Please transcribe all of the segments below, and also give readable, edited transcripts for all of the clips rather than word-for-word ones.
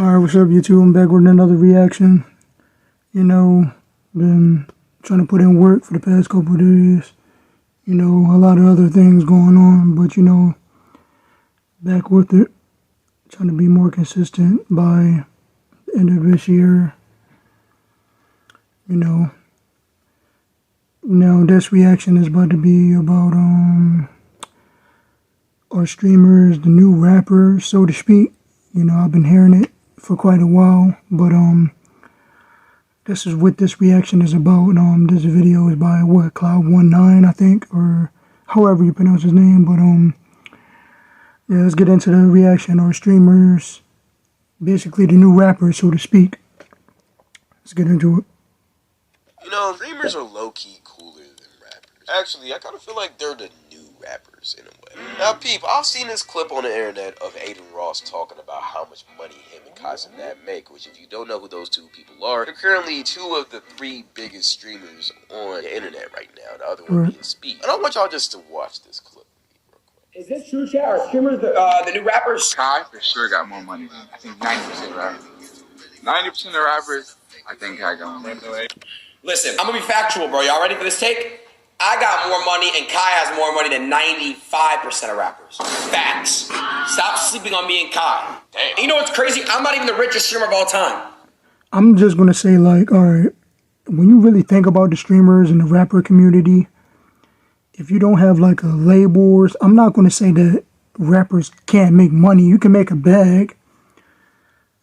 Alright, what's up YouTube? I'm back with another reaction. You know, been trying to put in work for the past couple of days. You know, a lot of other things going on, but you know, back with it. Trying to be more consistent by the end of this year. You know, now this reaction is about to be about our streamers, the new rappers, so to speak. You know, I've been hearing it for quite a while, but this is what this reaction is about. This video is by Cloud19, I think, or however you pronounce his name. But yeah, let's get into the reaction. Or streamers, basically the new rappers, so to speak. Let's get into it. You know, streamers are low-key cooler than rappers. Actually, I kind of feel like they're the new rappers in a way. Now, peep, I've seen this clip on the internet of Adin Ross talking about how much money him and Kai Cenat make, which if you don't know who those two people are, they're currently two of the three biggest streamers on the internet right now, the other one being Speed. And I want y'all just to watch this clip. Is this true, chat? Are streamers the new rappers? Kai for sure got more money. I think 90% of rappers. 90% of rappers, I think Kai got more money. Listen, I'm gonna be factual, bro. Y'all ready for this take? I got more money and Kai has more money than 95% of rappers. Facts. Stop sleeping on me and Kai. Damn. And you know what's crazy? I'm not even the richest streamer of all time. I'm just gonna say, like, alright, when you really think about the streamers and the rapper community, if you don't have like a label, or I'm not gonna say that rappers can't make money. You can make a bag,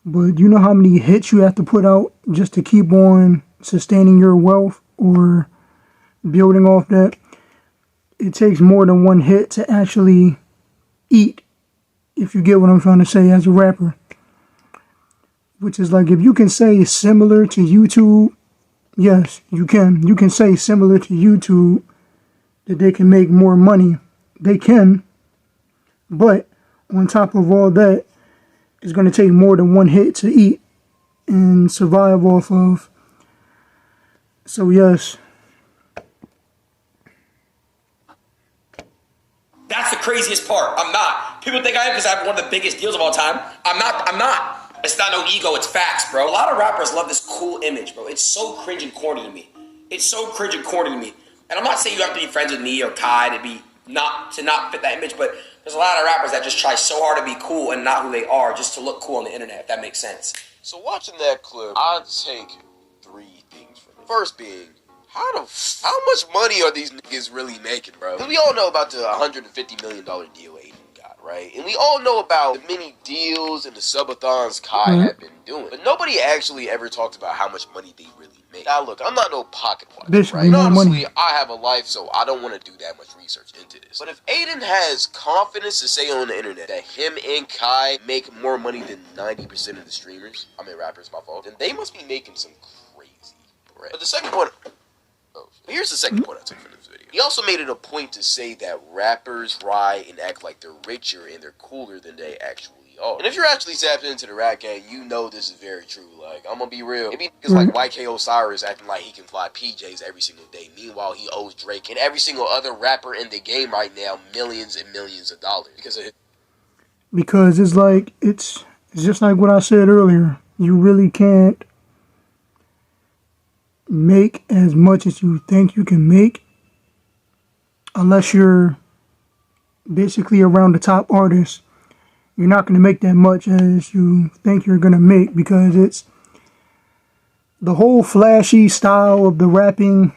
but you know how many hits you have to put out just to keep on sustaining your wealth or building off that. It takes more than one hit to actually eat, if you get what I'm trying to say, as a rapper. Which is like, if you can say similar to YouTube, yes, you can say similar to YouTube that they can make more money. They can, but on top of all that, it's going to take more than one hit to eat and survive off of. So yes. That's the craziest part. I'm not. People think I am because I have one of the biggest deals of all time. I'm not. It's not no ego, it's facts, bro. A lot of rappers love this cool image, bro. It's so cringe and corny to me. It's so cringe and corny to me. And I'm not saying you have to be friends with me or Kai to not fit that image, but there's a lot of rappers that just try so hard to be cool and not who they are just to look cool on the internet, if that makes sense. So watching that clip, I'd take three things from it. First being, how much money are these niggas really making, bro? Because we all know about the $150 million deal Adin got, right? And we all know about the many deals and the subathons Kai have been doing. But nobody actually ever talked about how much money they really make. Now look, I'm not no pocket watcher, right? Honestly, I have a life, so I don't want to do that much research into this. But if Adin has confidence to say on the internet that him and Kai make more money than 90% of the streamers, rappers, my fault, then they must be making some crazy bread. But the second point... here's the second point I took from this video. He also made it a point to say that rappers try and act like they're richer and they're cooler than they actually are. And if you're actually tapped into the rap game, you know this is very true. Like, I'm gonna be real. It be niggas like YK Osiris acting like he can fly PJs every single day. Meanwhile, he owes Drake and every single other rapper in the game right now millions and millions of dollars because of it. Because it's like, it's just like what I said earlier. You really can't make as much as you think you can make unless you're basically around the top artists. You're not going to make that much as you think you're going to make, because it's the whole flashy style of the rapping.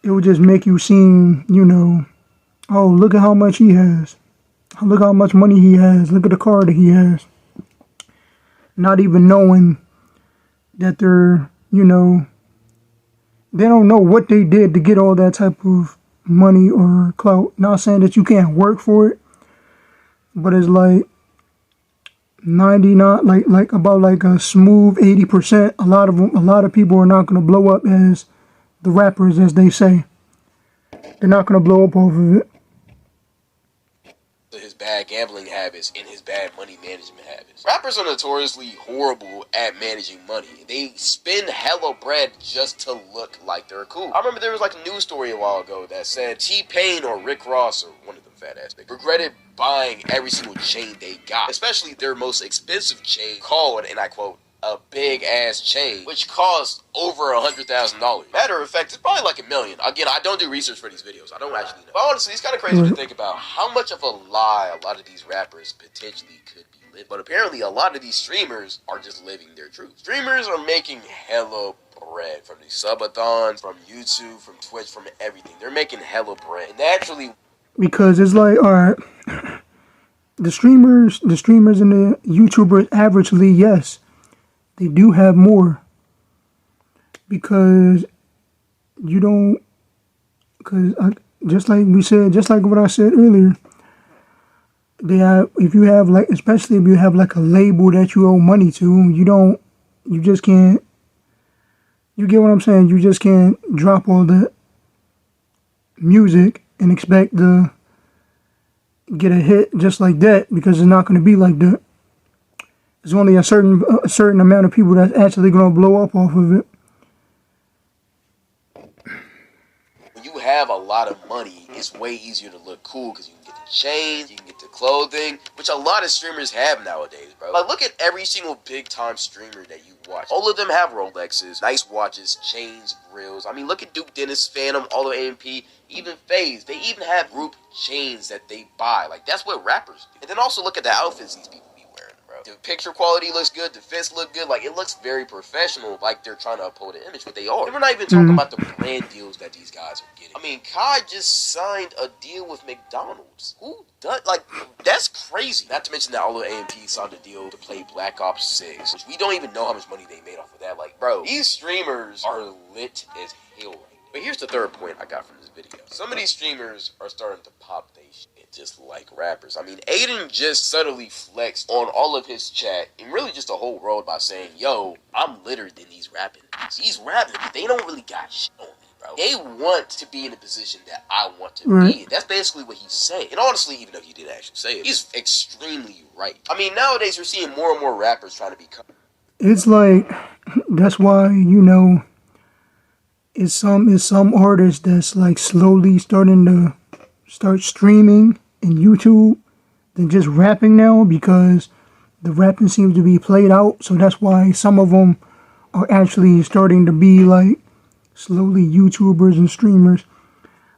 It will just make you seem, you know, oh, look at how much he has, look how much money he has, look at the car that he has, not even knowing that they're, you know, they don't know what they did to get all that type of money or clout. Not saying that you can't work for it, but it's like 99, like about like a smooth 80%. A lot of people are not going to blow up as the rappers, as they say. They're not going to blow up off of it. His bad gambling habits and his bad money management habits. Rappers are notoriously horrible at managing money. They spend hella bread just to look like they're cool. I remember there was like a news story a while ago that said T-Pain or Rick Ross or one of them fat ass nigga, regretted buying every single chain they got, especially their most expensive chain called, and I quote, a big ass chain, which costs over $100,000. Matter of fact, it's probably like $1 million. Again, I don't do research for these videos. I don't actually know. But honestly, it's kind of crazy to think about how much of a lie a lot of these rappers potentially could be living. But apparently, a lot of these streamers are just living their truth. Streamers are making hella bread from these subathons, from YouTube, from Twitch, from everything. They're making hella bread. And naturally, because it's like, all right, the streamers and the YouTubers averagely, yes, they do have more, because you don't, just like we said, just like what I said earlier, they have, if you have like, especially if you have like a label that you owe money to, you just can't, you get what I'm saying? You just can't drop all the music and expect to get a hit just like that, because it's not going to be like that. There's only a certain amount of people that's actually going to blow up off of it. when you have a lot of money, it's way easier to look cool because you can get the chains, you can get the clothing, which a lot of streamers have nowadays, bro. Like, look at every single big time streamer that you watch. All of them have Rolexes, nice watches, chains, grills. I mean, look at Duke Dennis, Phantom, all of AMP, even FaZe. They even have group chains that they buy. Like, that's what rappers do. And then also look at the outfits these people be wearing, bro. The picture quality looks good, the fits look good. Like, it looks very professional, like they're trying to uphold an image, but they are. And we're not even talking about the brand deals that these guys are getting. I mean, Kai just signed a deal with McDonald's. Who does? Like, that's crazy. Not to mention that all of AMP signed a deal to play Black Ops 6, which we don't even know how much money they made off of that. Like, bro, these streamers are lit as hell right now. But here's the third point I got from this video. Some of these streamers are starting to pop they shit just like rappers. I mean, Aiden just subtly flexed on all of his chat and really just the whole world by saying, yo, I'm litter than these rapping. These rappers, they don't really got shit on me, bro. They want to be in a position that I want to be in. That's basically what he's saying. And honestly, even though he didn't actually say it, he's extremely right. I mean, nowadays we're seeing more and more rappers trying to become. It's like, that's why, it's some artists that's like slowly starting to start streaming in YouTube than just rapping now, because the rapping seems to be played out. So that's why some of them are actually starting to be like slowly YouTubers and streamers.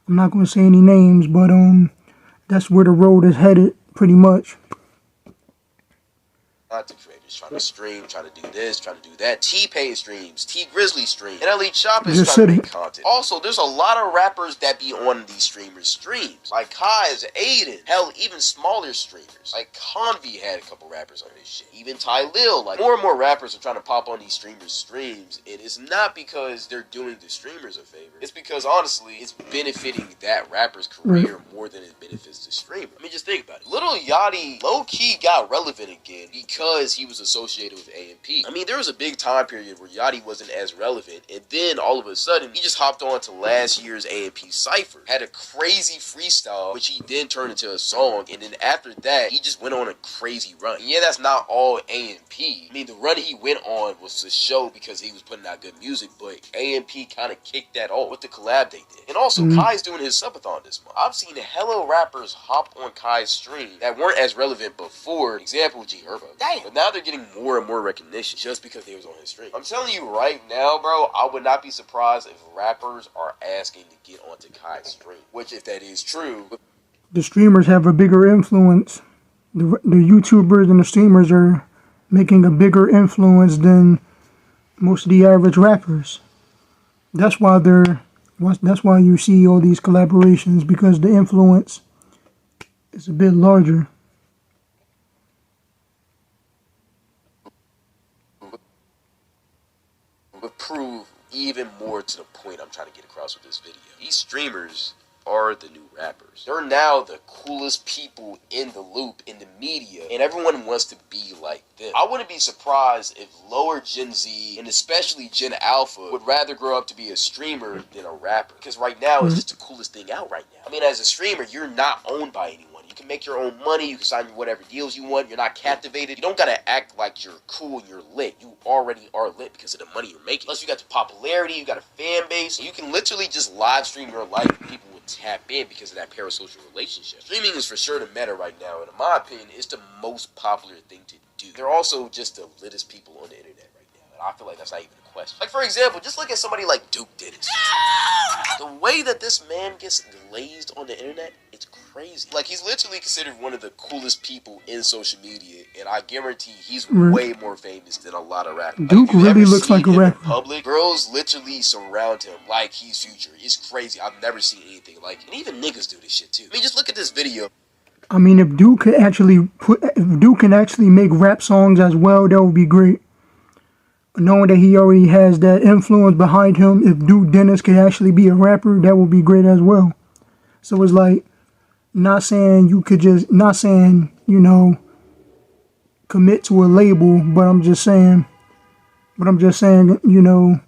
I'm not going to say any names, but that's where the road is headed pretty much. Content creators trying to stream, trying to do this, trying to do that. T-Pain streams, T-Grizzly streams, and Elite Chop is trying to make content. Also, there's a lot of rappers that be on these streamers' streams. Like Kai's, Aiden, hell, even smaller streamers. Like Convy had a couple rappers on his shit. Even Ty Lil. Like, more and more rappers are trying to pop on these streamers' streams, and it's not because they're doing the streamers a favor. It's because, honestly, it's benefiting that rapper's career more than it benefits the streamer. I mean, just think about it. Lil Yachty low-key got relevant again because he was associated with AMP. I mean, there was a big time period where Yachty wasn't as relevant, and then all of a sudden, he just hopped on to last year's AMP Cypher. Had a crazy freestyle, which he then turned into a song, and then after that, he just went on a crazy run. And yeah, that's not all AMP. I mean, the run he went on was to show because he was putting out good music, but AMP kind of kicked that off with the collab they did. And also, Kai's doing his subathon this month. I've seen hella rappers hop on Kai's stream that weren't as relevant before. Example, G Herbo. Damn. But now they're getting more and more recognition just because they was on his stream. I'm telling you right now, bro, I would not be surprised if rappers are asking to get onto Kai's stream. Which, if that is true, the streamers have a bigger influence. The YouTubers and the streamers are making a bigger influence than most of the average rappers. That's why you see all these collaborations, because the influence is a bit larger. would prove even more to the point I'm trying to get across with this video. These streamers are the new rappers. They're now the coolest people in the loop in the media, and everyone wants to be like them. I wouldn't be surprised if lower Gen Z, and especially Gen Alpha, would rather grow up to be a streamer than a rapper, because right now it's just the coolest thing out right now. I mean, as a streamer, you're not owned by anyone. You can make your own money, you can sign whatever deals you want, you're not captivated. You don't gotta act like you're cool and you're lit. You already are lit because of the money you're making. Plus, you got the popularity, you got a fan base, and you can literally just live stream your life and people will tap in because of that parasocial relationship. Streaming is for sure the meta right now, and in my opinion, it's the most popular thing to do. They're also just the littest people on the internet right now, and I feel like that's not even a question. Like, for example, just look at somebody like Duke Dennis. The way that this man gets glazed on the internet, it's crazy. Like, he's literally considered one of the coolest people in social media, and I guarantee he's way more famous than a lot of rappers. Duke really looks like a rapper. In public, girls literally surround him like he's Future. It's crazy. I've never seen anything like it. And even niggas do this shit too. I mean, just look at this video. I mean, if Duke can actually make rap songs as well, that would be great. Knowing that he already has that influence behind him, if Duke Dennis could actually be a rapper, that would be great as well. So it's like, not saying, you know, commit to a label, but I'm just saying, you know,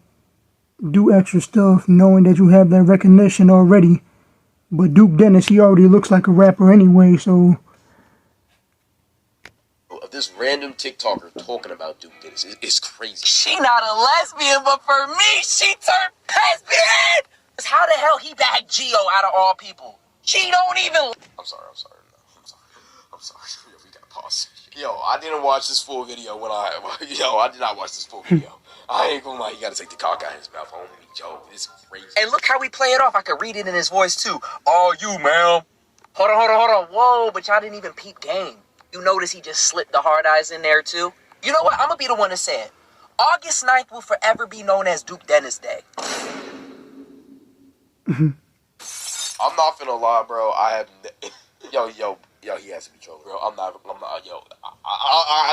do extra stuff knowing that you have that recognition already. But Duke Dennis, he already looks like a rapper anyway, so... This random TikToker talking about Duke Dennis is crazy. She not a lesbian, but for me, she turned lesbian! Cause how the hell he bagged Gio out of all people? She don't even... I'm sorry. Yo, we gotta pause. Yo, I didn't watch this full video I did not watch this full video. I ain't gonna lie, you gotta take the cock out of his mouth, homie. Yo, it's crazy. And look how we play it off. I could read it in his voice, too. Oh, you, ma'am. Hold on. Whoa, but y'all didn't even peep game. You notice he just slipped the hard eyes in there, too? You know what? I'm gonna be the one to say it. August 9th will forever be known as Duke Dennis Day. I'm not finna lie, bro. I have... Yo, he has to be trolling, bro. I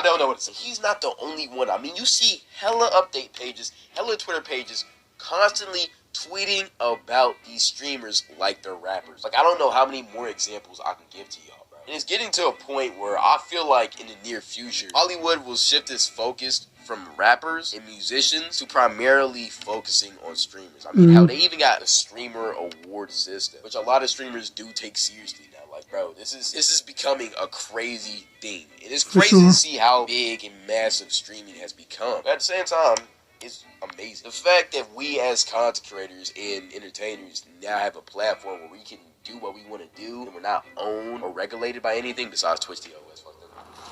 don't know what to say. He's not the only one. I mean, you see hella update pages, hella Twitter pages constantly tweeting about these streamers like they're rappers. Like, I don't know how many more examples I can give to y'all, bro. And it's getting to a point where I feel like in the near future, Hollywood will shift its focus from rappers and musicians to primarily focusing on streamers. I mean, how they even got a streamer award system, which a lot of streamers do take seriously now. Like, bro, this is becoming a crazy thing. And it's crazy to see how big and massive streaming has become. But at the same time, it's amazing. The fact that we as content creators and entertainers now have a platform where we can do what we want to do and we're not owned or regulated by anything besides Twitch TOS.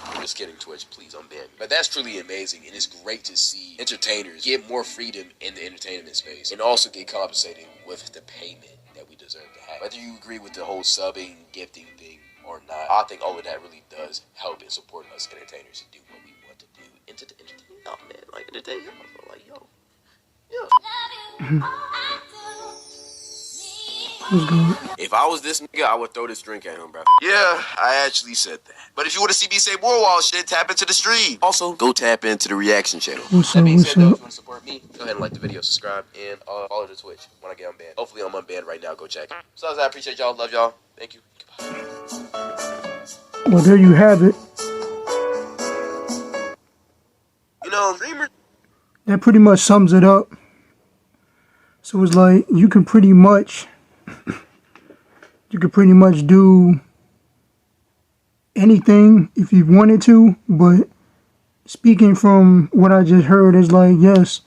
I'm just kidding, Twitch, please unban me. But that's truly amazing, and it's great to see entertainers get more freedom in the entertainment space and also get compensated with the payment that we deserve to have. Whether you agree with the whole subbing, gifting thing or not, I think all of that really does help and support us entertainers to do what we want to do. And to entertain y'all, man. Like, entertain y'all. Like, yo. If I was this nigga, I would throw this drink at him, bro. Yeah, I actually said that. But if you want to see me say more wild shit, tap into the stream. Also, go tap into the reaction channel. That being said, though, if you want to support me, go ahead and like the video, subscribe, and follow the Twitch when I get unbanned. Hopefully I'm unbanned right now. Go check. So I appreciate y'all. Love y'all. Thank you. Goodbye. Well, there you have it. You know, streamers... That pretty much sums it up. So it's like, you can pretty much do anything if you wanted to, but speaking from what I just heard, is like, yes,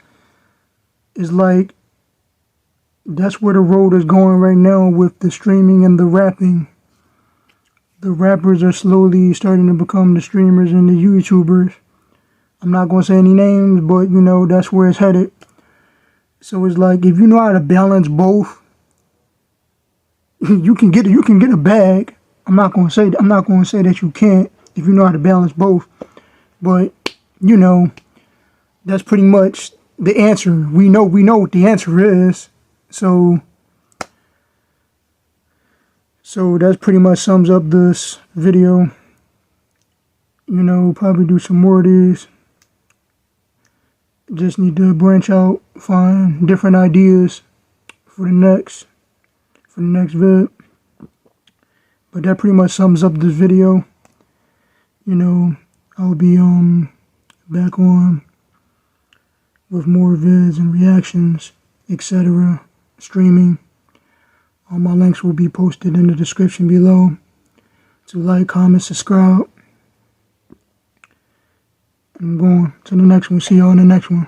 it's like that's where the road is going right now with the streaming and the rapping. The rappers are slowly starting to become the streamers and the YouTubers. I'm not going to say any names, but you know, that's where it's headed. So it's like, if you know how to balance both, you can get a bag. I'm not going to say that you can't if you know how to balance both. But you know, that's pretty much the answer. We know what the answer is. So that pretty much sums up this video. You know, probably do some more of these. Just need to branch out, find different ideas for the next vid. But that pretty much sums up this video. You know, I'll be back on with more vids and reactions, etc. Streaming. All my links will be posted in the description below. To like, comment, subscribe. I'm going to the next one. See y'all in the next one.